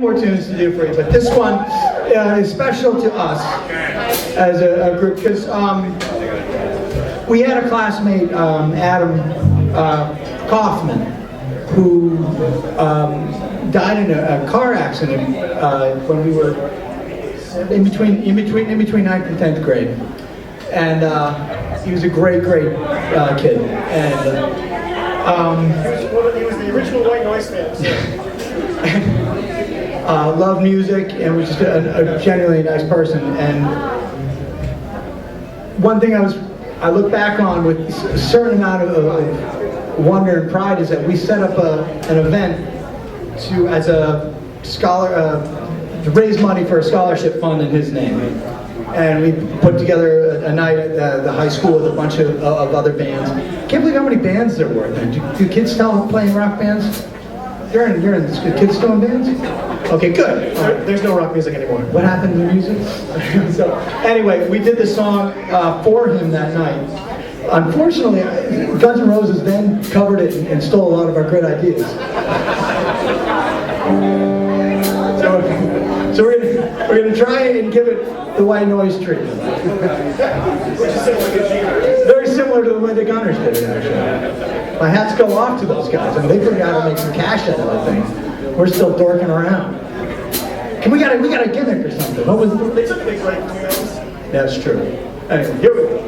More tunes to do for you, but this one is special to us as a group because we had a classmate, Adam Kaufman, who died in a car accident when we were in between 9th and 10th grade, and he was a great kid, and he was the original White Noise fan. So. Loved music and was just a genuinely nice person. And one thing I look back on with a certain amount of wonder and pride is that we set up an event as a scholar to raise money for a scholarship fund in his name. And we put together a night at the high school with a bunch of other bands. Can't believe how many bands there were. Do kids still playing rock bands? You're in kids still in bands? Okay, good. There's no rock music anymore. What happened to music? So anyway, we did the song for him that night. Unfortunately, Guns N' Roses then covered it and stole a lot of our great ideas. So we're gonna try and give it the white noise treatment. Very similar to the way the Gunners did it, actually. My hats go off to those guys. I mean, they figured out how to make some cash out of the thing. We're still dorking around. We got a gimmick or something. What was it? They took a big break. That's true. Anyway, here we go.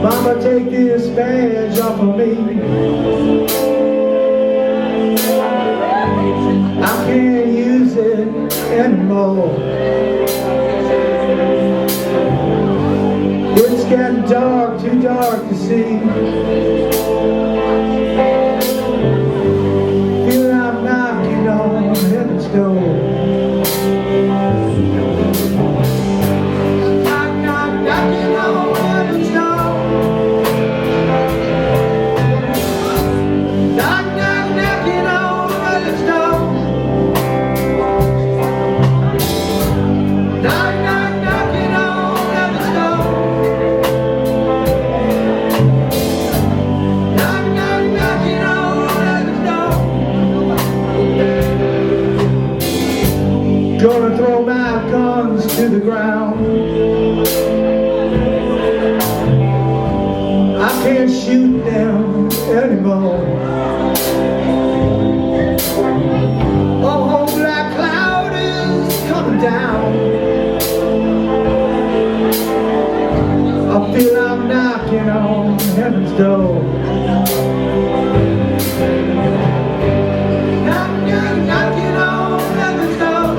Mama, take this badge off of me. I can't use it anymore. It's getting dark, too dark to see. Feel I'm knocking on heaven's door. Gonna throw my guns to the ground. I can't shoot them anymore. Oh, black cloud is coming down. I feel I'm knocking on heaven's door. Knocking on heaven's door.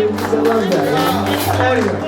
I love that. Anyway.